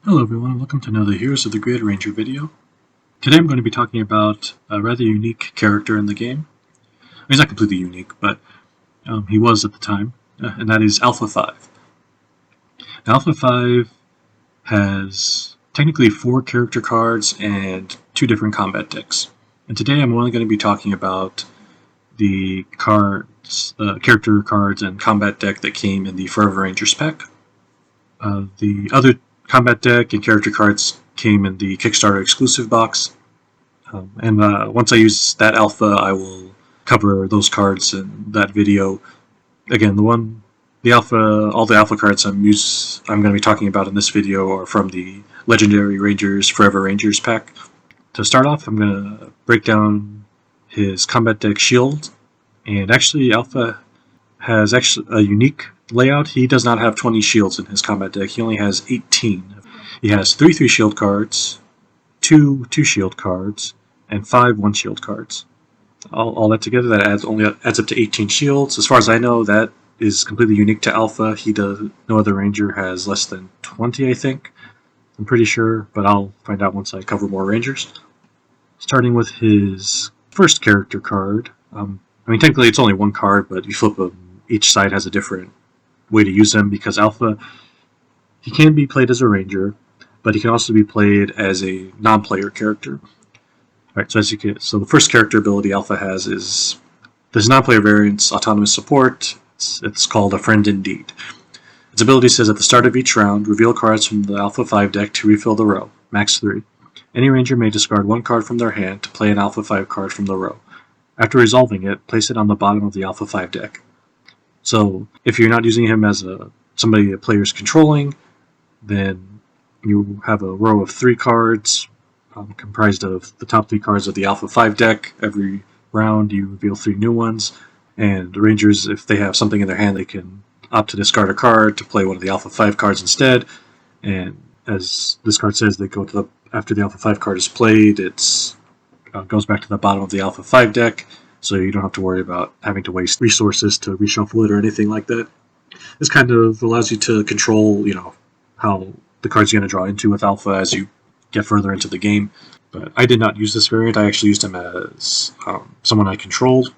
Hello everyone, welcome to another Heroes of the Grid Ranger video. Today I'm going to be talking about a rather unique character in the game. He's not completely unique, but he was at the time, and that is Alpha 5. Now, Alpha 5 has technically 4 character cards and 2 different combat decks. And today I'm only going to be talking about the character cards and combat deck that came in the Forever Rangers pack. The other combat deck and character cards came in the Kickstarter exclusive box. Once I use that alpha, I will cover those cards in that video. Again, all the alpha cards I'm going to be talking about in this video are from the Legendary Rangers Forever Rangers pack. To start off, I'm going to break down his combat deck shield, and actually Alpha has a unique layout. He does not have 20 shields in his combat deck. He only has 18. He has 3 shield cards, 2 shield cards, and 5 1-shield cards. All that together, that only adds up to 18 shields. As far as I know, that is completely unique to Alpha. No other Ranger has less than 20, I think. I'm pretty sure, but I'll find out once I cover more Rangers. Starting with his first character card. Technically it's only one card, but you flip them. Each side has a different way to use them, because Alpha, he can be played as a Ranger, but he can also be played as a non-player character. Alright, so the first character ability Alpha has is this non-player variant's autonomous support. It's called a Friend Indeed. Its ability says at the start of each round, reveal cards from the Alpha 5 deck to refill the row, max 3. Any Ranger may discard 1 card from their hand to play an Alpha 5 card from the row. After resolving it, place it on the bottom of the Alpha 5 deck. So if you're not using him as somebody the player's controlling, then you have a row of 3 cards comprised of the top 3 cards of the Alpha 5 deck. Every round you reveal 3 new ones, and the Rangers, if they have something in their hand, they can opt to discard a card to play one of the Alpha 5 cards instead. And as this card says, they go to after the Alpha 5 card is played, it goes back to the bottom of the Alpha 5 deck. So you don't have to worry about having to waste resources to reshuffle it or anything like that. This kind of allows you to control, how the cards you're going to draw into with Alpha as you get further into the game. But I did not use this variant. I actually used him as someone I controlled.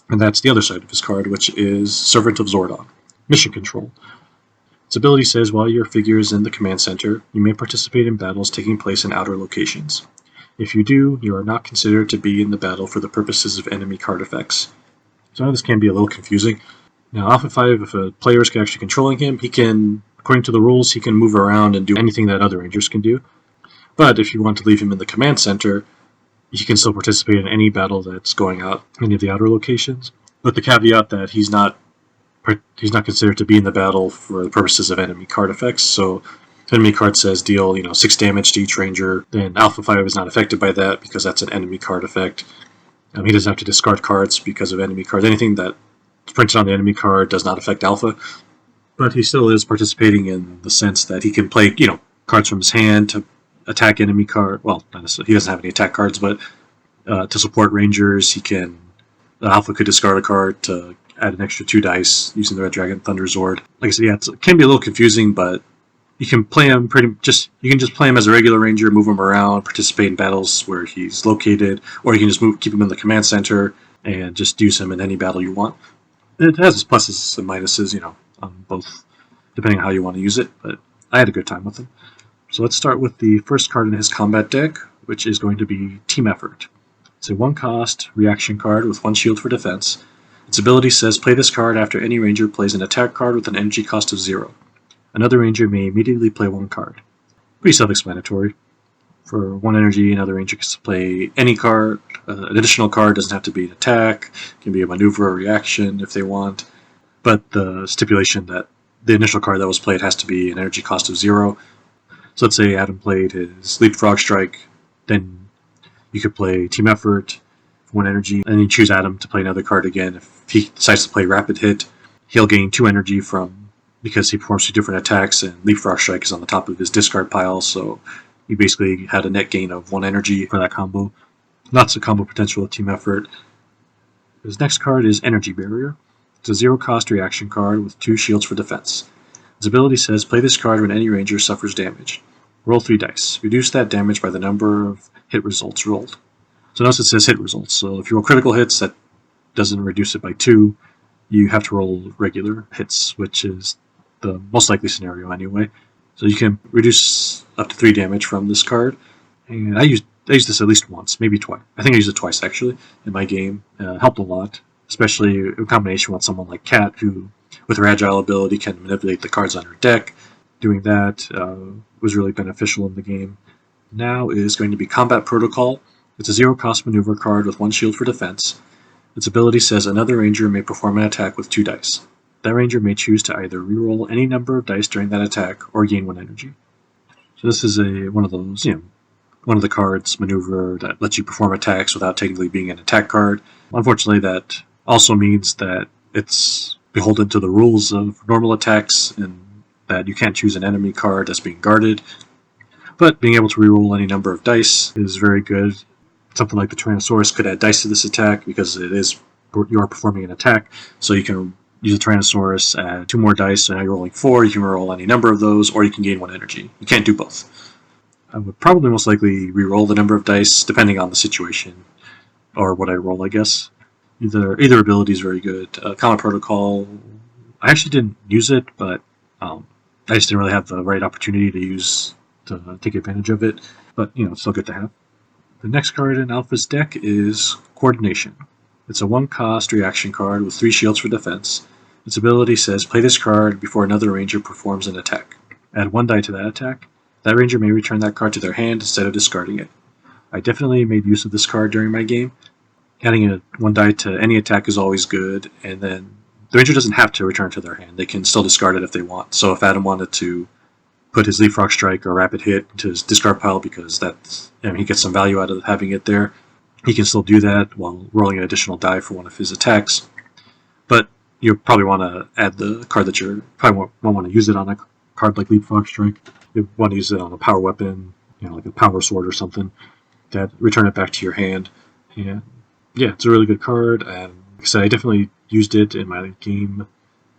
And that's the other side of his card, which is Servant of Zordon. Mission Control. Its ability says, while your figure is in the command center, you may participate in battles taking place in outer locations. If you do, you are not considered to be in the battle for the purposes of enemy card effects. So this can be a little confusing. Now, Alpha 5, if a player is actually controlling him, he can, according to the rules, he can move around and do anything that other Rangers can do. But if you want to leave him in the command center, he can still participate in any battle that's going out in any of the outer locations. With the caveat that he's not considered to be in the battle for the purposes of enemy card effects. So if enemy card says deal 6 damage to each Ranger, then Alpha 5 is not affected by that because that's an enemy card effect. He doesn't have to discard cards because of enemy cards. Anything that's printed on the enemy card does not affect Alpha. But he still is participating in the sense that he can play cards from his hand to attack enemy card. Well, not necessarily. He doesn't have any attack cards, but to support Rangers, Alpha could discard a card to add an extra 2 dice using the Red Dragon Thunder Zord. Like I said, it can be a little confusing, but you can play him you can just play him as a regular Ranger, move him around, participate in battles where he's located, or you can just keep him in the command center and just use him in any battle you want. It has its pluses and minuses, on both, depending on how you want to use it, but I had a good time with him. So let's start with the first card in his combat deck, which is going to be Team Effort. It's a 1-cost reaction card with 1 shield for defense. Its ability says, play this card after any Ranger plays an attack card with an energy cost of 0. Another Ranger may immediately play 1 card. Pretty self-explanatory. For 1 energy, another Ranger can play any card. An additional card doesn't have to be an attack. It can be a maneuver or reaction if they want. But the stipulation that the initial card that was played has to be an energy cost of 0. So let's say Adam played his Leapfrog Strike. Then you could play Team Effort for 1 energy. And then you choose Adam to play another card again. If he decides to play Rapid Hit, he'll gain 2 energy because he performs 2 different attacks, and Leapfrog Strike is on the top of his discard pile, so you basically had a net gain of 1 energy for that combo. Lots of combo potential with Team Effort. His next card is Energy Barrier. It's a 0-cost reaction card with 2 shields for defense. Its ability says, play this card when any Ranger suffers damage. Roll 3 dice. Reduce that damage by the number of hit results rolled. So notice it says hit results. So if you roll critical hits, that doesn't reduce it by 2. You have to roll regular hits, which is the most likely scenario anyway. So you can reduce up to 3 damage from this card. And I used this at least once, maybe twice. I think I used it twice actually in my game. Helped a lot, especially in combination with someone like Kat, who with her agile ability can manipulate the cards on her deck. Doing that was really beneficial in the game. Now is going to be Combat Protocol. It's a 0-cost maneuver card with 1 shield for defense. Its ability says another ranger may perform an attack with 2 dice. That ranger may choose to either reroll any number of dice during that attack or gain 1 energy. So this is one of those, one of the cards, maneuver, that lets you perform attacks without technically being an attack card. Unfortunately, that also means that it's beholden to the rules of normal attacks and that you can't choose an enemy card that's being guarded. But being able to reroll any number of dice is very good. Something like the Tyrannosaurus could add dice to this attack because you are performing an attack. So you can use a Tyrannosaurus, add 2 more dice, so now you're rolling 4. You can roll any number of those, or you can gain 1 energy. You can't do both. I would probably most likely reroll the number of dice, depending on the situation, or what I roll, I guess. Either ability is very good. Combat Protocol, I actually didn't use it, but I just didn't really have the right opportunity to take advantage of it. But, it's still good to have. The next card in Alpha's deck is Coordination. It's a 1-cost reaction card with 3 shields for defense. Its ability says play this card before another ranger performs an attack. Add 1 die to that attack. That ranger may return that card to their hand instead of discarding it. I definitely made use of this card during my game. Adding 1 die to any attack is always good, and then the ranger doesn't have to return to their hand. They can still discard it if they want. So if Adam wanted to put his Leapfrog Strike or Rapid Hit into his discard pile because he gets some value out of having it there, he can still do that while rolling an additional die for one of his attacks. But you probably want to add the card that you probably won't want to use it on a card like Leapfrog Strike. You want to use it on a power weapon, like a power sword or something, that return it back to your hand. And yeah, it's a really good card, and like I said, I definitely used it in my game,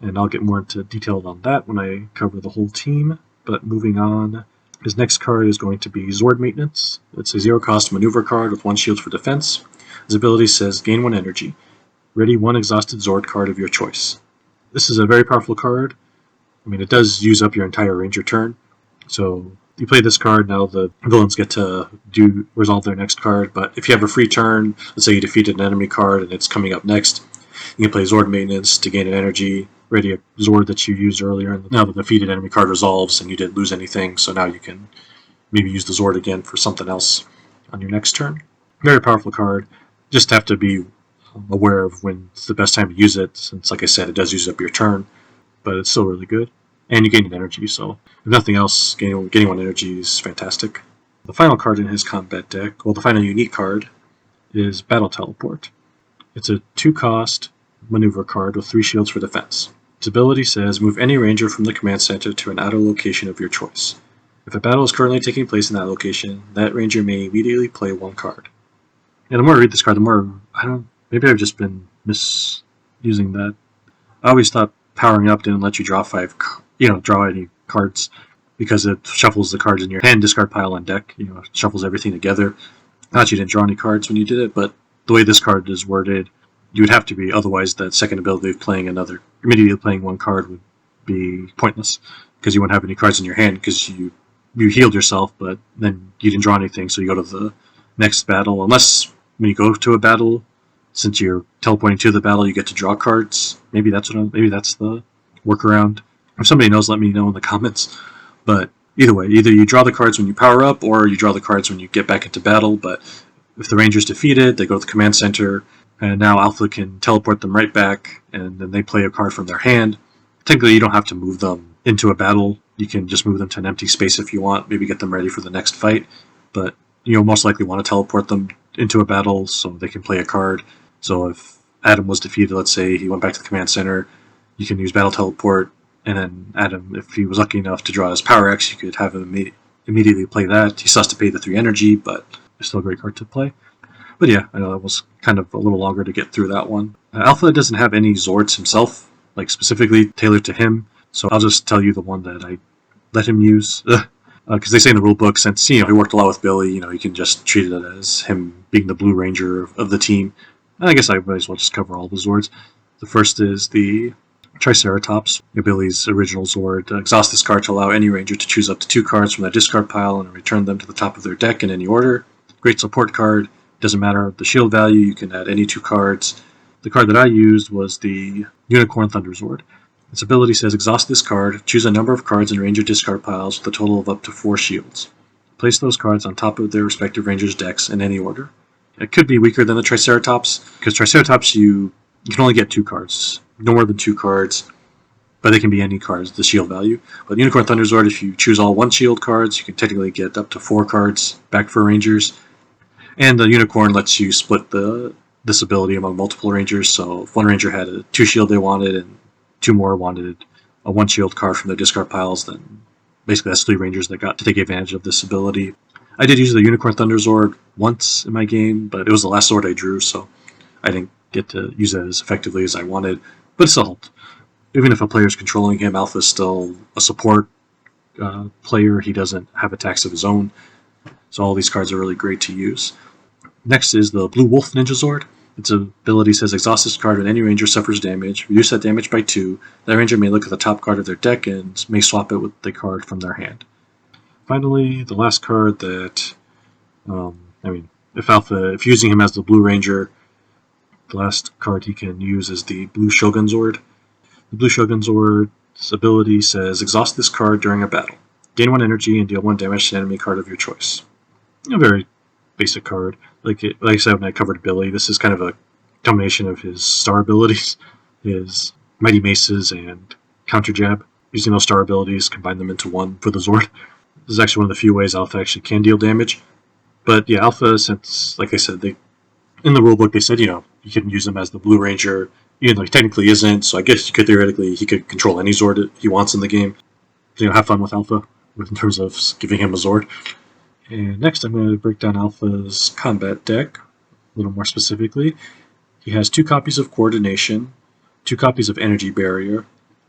and I'll get more into detail on that when I cover the whole team. But moving on, his next card is going to be Zord Maintenance. It's a 0-cost maneuver card with 1 shield for defense. His ability says gain 1 energy. Ready 1 exhausted Zord card of your choice. This is a very powerful card. It does use up your entire ranger turn. So you play this card, now the villains get to resolve their next card. But if you have a free turn, let's say you defeated an enemy card and it's coming up next, you can play Zord Maintenance to gain an energy. Ready a Zord that you used earlier, and now the defeated enemy card resolves and you didn't lose anything, so now you can maybe use the Zord again for something else on your next turn. Very powerful card. Just have to be aware of when it's the best time to use it, since, like I said, it does use up your turn, but it's still really good. And you gain an energy, so if nothing else, getting 1 energy is fantastic. The final card in his combat deck, the final unique card, is Battle Teleport. It's a 2-cost maneuver card with 3 shields for defense. Its ability says move any ranger from the command center to an outer location of your choice. If a battle is currently taking place in that location, that ranger may immediately play 1 card. And the more I read this card, the more maybe I've just been misusing that. I always thought powering up didn't let you draw draw any cards, because it shuffles the cards in your hand, discard pile, and deck. Shuffles everything together. Not you didn't draw any cards when you did it, but the way this card is worded, you would have to be, otherwise that second ability of immediately playing 1 card would be pointless, because you wouldn't have any cards in your hand because you healed yourself, but then you didn't draw anything, so you go to the next battle. Unless when you go to a battle, since you're teleporting to the battle, you get to draw cards. Maybe that's the workaround. If somebody knows, let me know in the comments. But either way, either you draw the cards when you power up, or you draw the cards when you get back into battle. But if the ranger's defeated, they go to the command center, and now Alpha can teleport them right back, and then they play a card from their hand. Technically, you don't have to move them into a battle. You can just move them to an empty space if you want, maybe get them ready for the next fight. But you'll most likely want to teleport them into a battle so they can play a card. So if Adam was defeated, let's say he went back to the command center, you can use Battle Teleport, and then Adam, if he was lucky enough to draw his Power X, you could have him immediately play that. He still has to pay the 3 energy, but it's still a great card to play. But yeah, I know that was kind of a little longer to get through that one. Alpha doesn't have any Zords himself, like specifically tailored to him, so I'll just tell you the one that I let him use. Because they say in the rule book, since he worked a lot with Billy, you can just treat it as him being the Blue Ranger of the team. And I guess I might as well just cover all the Zords. The first is the Triceratops, Billy's original Zord. Exhaust this card to allow any Ranger to choose up to 2 cards from their discard pile and return them to the top of their deck in any order. Great support card. Doesn't matter the shield value, you can add any 2 cards. The card that I used was the Unicorn Thunder Zord. Its ability says exhaust this card, choose a number of cards in Ranger discard piles with a total of up to 4 shields. Place those cards on top of their respective Rangers' decks in any order. It could be weaker than the Triceratops, because Triceratops you can only get 2 cards, no more than 2 cards, but they can be any cards, the shield value. But Unicorn Thunder Zord, if you choose all 1 shield cards, you can technically get up to 4 cards back for Rangers. And the Unicorn lets you split this ability among multiple Rangers, so if one Ranger had a 2 shield they wanted and 2 more wanted a 1 shield card from their discard piles, then basically that's 3 Rangers that got to take advantage of this ability. I did use the Unicorn Thunder Zord once in my game, but it was the last Zord I drew, so I didn't get to use it as effectively as I wanted, but it still helped. Even if a player is controlling him, Alpha is still a support player. He doesn't have attacks of his own, so all these cards are really great to use. Next is the Blue Wolf Ninja Zord. Its ability says exhaust this card when any Ranger suffers damage. Reduce that damage by 2. That Ranger may look at the top card of their deck and may swap it with the card from their hand. Finally, the last card that, if using him as the Blue Ranger, the last card he can use is the Blue Shogun Zord. The Blue Shogun Zord's ability says exhaust this card during a battle. Gain 1 energy and deal 1 damage to an enemy card of your choice. A very basic card. Like I said when I covered Billy, this is kind of a combination of his star abilities, his Mighty Maces and Counter Jab. Using those star abilities, combine them into one for the Zord. This is actually one of the few ways Alpha actually can deal damage. But yeah, Alpha, since, like I said, in the rulebook they said, you can use him as the Blue Ranger, even though he technically isn't, so I guess he could control any Zord he wants in the game. So, have fun with Alpha in terms of giving him a Zord. And next I'm going to break down Alpha's combat deck, a little more specifically. He has 2 copies of Coordination, 2 copies of Energy Barrier,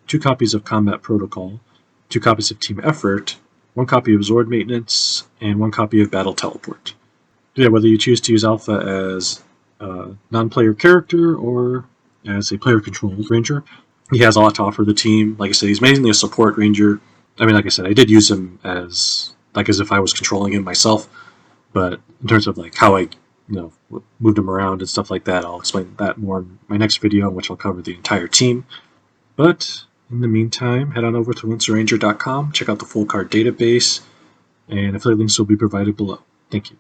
2 copies of Combat Protocol, 2 copies of Team Effort, 1 copy of Zord Maintenance, and 1 copy of Battle Teleport. Yeah, whether you choose to use Alpha as a non-player character or as a player-controlled Ranger, he has a lot to offer the team. Like I said, he's mainly a support Ranger. Like I said, I did use him as if I was controlling him myself, but in terms of how I moved him around and stuff like that, I'll explain that more in my next video, in which I'll cover the entire team. But in the meantime, head on over to OnceARanger.com, check out the full card database, and affiliate links will be provided below. Thank you.